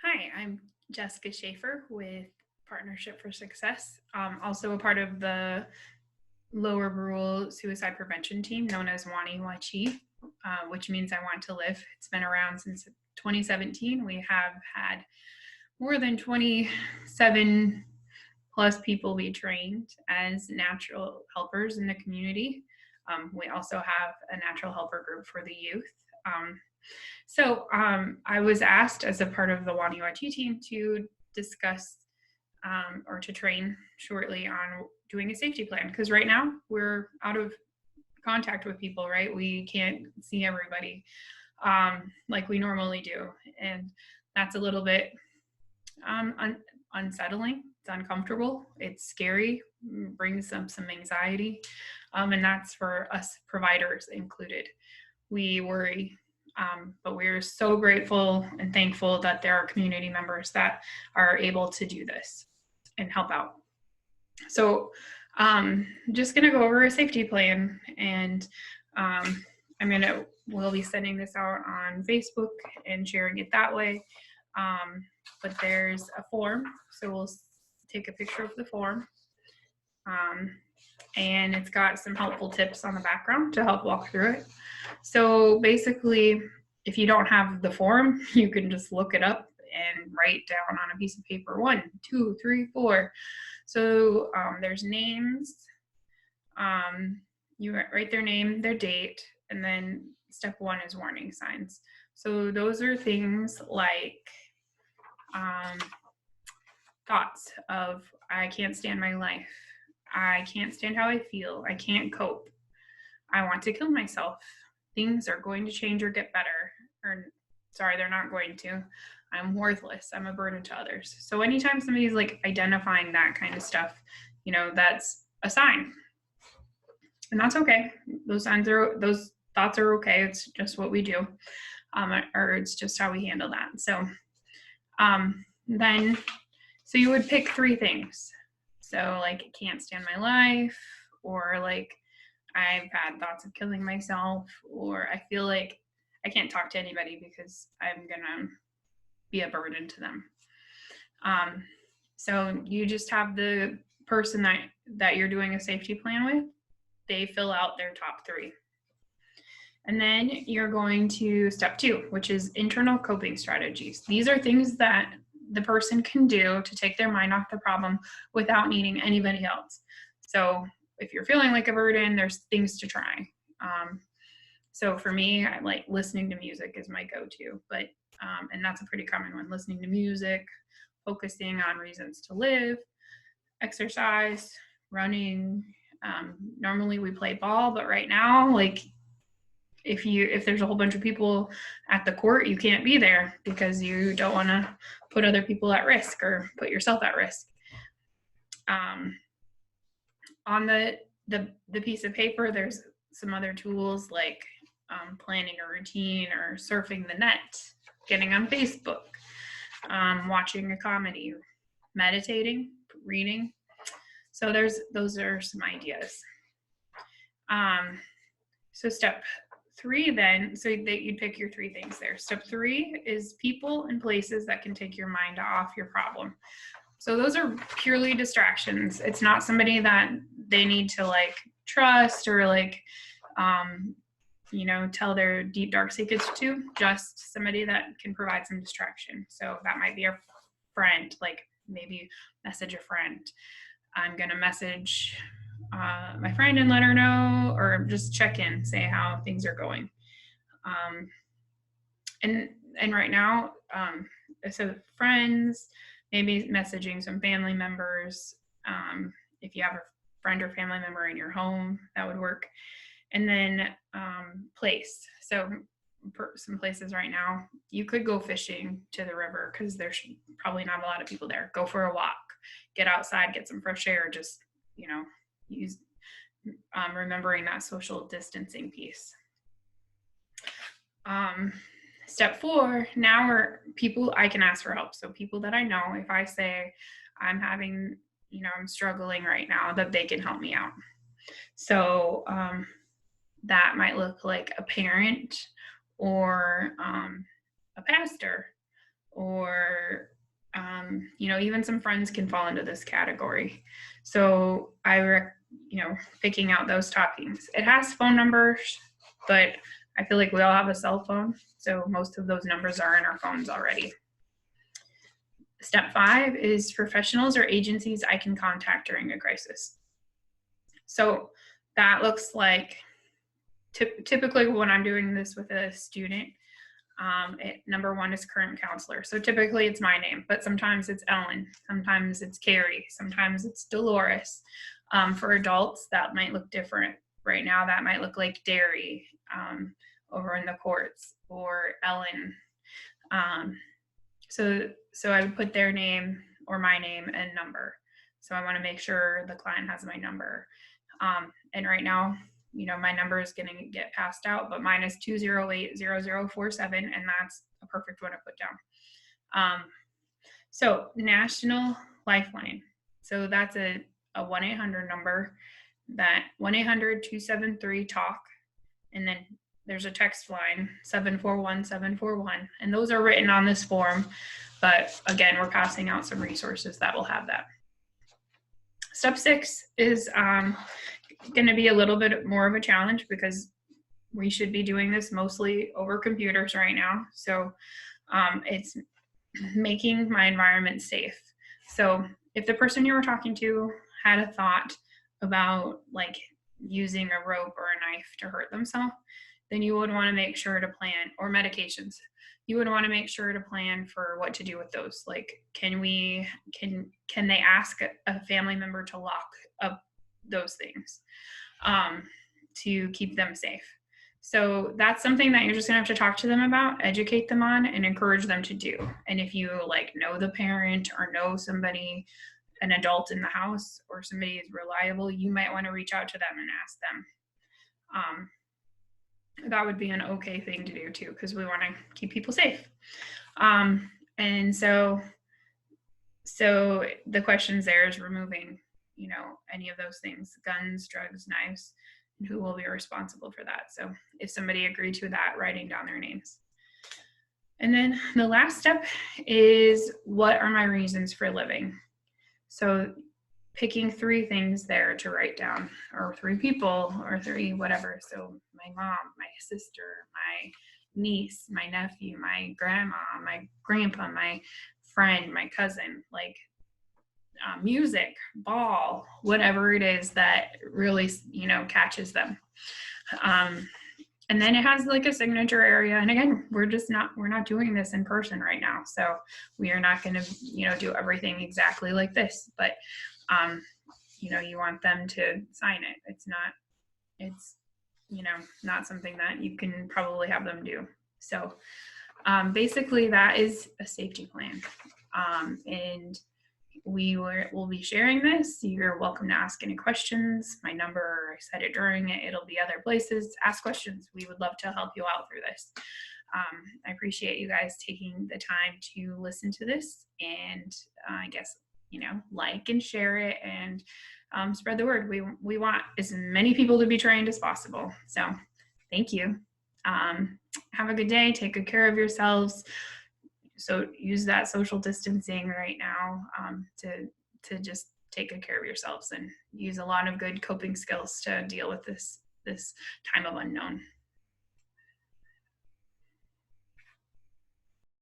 Hi, I'm Jessica Schaefer with Partnership for Success, also a part of the Lower Rural Suicide Prevention Team known as Wani Wacin, which means I want to live. It's been around since 2017. We have had more than 27 plus people be trained as natural helpers in the community. We also have a natural helper group for the youth. I was asked as a part of the Wani Wacin team to discuss or to train shortly on doing a safety plan, because right now we're out of contact with people, right? We can't see everybody like we normally do. And that's a little bit unsettling. It's uncomfortable. It's scary, brings some anxiety. And that's for us providers included. We worry, but we're so grateful and thankful that there are community members that are able to do this and help out. So just going to go over a safety plan, and we'll be sending this out on Facebook and sharing it that way. But there's a form, so we'll take a picture of the form. And it's got some helpful tips on the background to help walk through it. So basically, if you don't have the form, you can just look it up and write down on a piece of paper 1, 2, 3, 4. So there's names. You write their name, their date, and then step 1 is warning signs. So those are things like thoughts of, I can't stand my life. I can't stand how I feel. I can't cope. I want to kill myself. Things are going to change or get better. Or, sorry, they're not going to. I'm worthless. I'm a burden to others. So anytime somebody's like identifying that kind of stuff, that's a sign. And that's okay. Those thoughts are okay. It's just what we do. Or it's just how we handle that. So so you would pick 3 things. So like, can't stand my life, or like, I've had thoughts of killing myself, or I feel like I can't talk to anybody because I'm gonna be a burden to them. So you just have the person that you're doing a safety plan with, they fill out their top 3. And then you're going to step 2, which is internal coping strategies. These are things that the person can do to take their mind off the problem without needing anybody else. So if you're feeling like a burden, there's things to try. So for me, I like listening to music is my go-to, but and that's a pretty common one: listening to music, focusing on reasons to live, exercise, running. Normally we play ball, but right now, like, if there's a whole bunch of people at the court, you can't be there because you don't want to put other people at risk or put yourself at risk. On the piece of paper, there's some other tools like planning a routine or surfing the net, getting on Facebook, watching a comedy, meditating, reading. So those are some ideas. So step 3 then, so that you'd pick your 3 things there. Step 3 is people and places that can take your mind off your problem. So those are purely distractions. It's not somebody that they need to like trust or like, tell their deep, dark secrets to, just somebody that can provide some distraction. So that might be a friend, like maybe message a friend. I'm going to message my friend and let her know, or just check in, say how things are going. And right now, so friends, maybe messaging some family members. If you have a friend or family member in your home, that would work. And then place. So some places right now, you could go fishing to the river because there's probably not a lot of people there. Go for a walk, get outside, get some fresh air, just, use remembering that social distancing piece. Step 4, now are people I can ask for help. So people that I know, if I say I'm having, I'm struggling right now, that they can help me out. So that might look like a parent or a pastor or even some friends can fall into this category. So picking out those talkings. It has phone numbers, but I feel like we all have a cell phone, so most of those numbers are in our phones already. Step 5 is professionals or agencies I can contact during a crisis. So that looks like, typically when I'm doing this with a student, number 1 is current counselor. So typically it's my name, but sometimes it's Ellen, sometimes it's Carrie, sometimes it's Dolores. For adults, that might look different. Right now, that might look like Derry over in the courts, or Ellen. So I would put their name or my name and number. So I want to make sure the client has my number. And right now, my number is going to get passed out, but mine is 208-0047, and that's a perfect one to put down. So National Lifeline. So that's a 1-800 number, that 1-800-273-TALK, and then there's a text line, 741-741, and those are written on this form, but again, we're passing out some resources that will have that. Step 6 is going to be a little bit more of a challenge because we should be doing this mostly over computers right now. So it's making my environment safe. So if the person you were talking to had a thought about like using a rope or a knife to hurt themselves, then you would want to make sure to plan, or medications. You would want to make sure to plan for what to do with those. Like, can they ask a family member to lock up those things to keep them safe? So that's something that you're just gonna have to talk to them about, educate them on, and encourage them to do. And if you know the parent or know somebody, an adult in the house, or somebody is reliable, you might want to reach out to them and ask them. That would be an okay thing to do too, because we want to keep people safe. And so the questions there is removing, any of those things: guns, drugs, knives, and who will be responsible for that. So if somebody agreed to that, writing down their names. And then the last step is, what are my reasons for living? So picking 3 things there to write down, or 3 people, or 3 whatever. So my mom, my sister, my niece, my nephew, my grandma, my grandpa, my friend, my cousin, music, ball, whatever it is that really, catches them. And then it has a signature area. And again, we're not doing this in person right now. So we are not going to, do everything exactly like this, but you want them to sign it. It's not something that you can probably have them do. So basically that is a safety plan. And we'll be sharing this. You're welcome to ask any questions. My number, I said it during it. It'll be other places. Ask questions. We would love to help you out through this. I appreciate you guys taking the time to listen to this, and I guess, like and share it, and spread the word. We want as many people to be trained as possible. So thank you. Have a good day. Take good care of yourselves. So use that social distancing right now to just take good care of yourselves, and use a lot of good coping skills to deal with this time of unknown.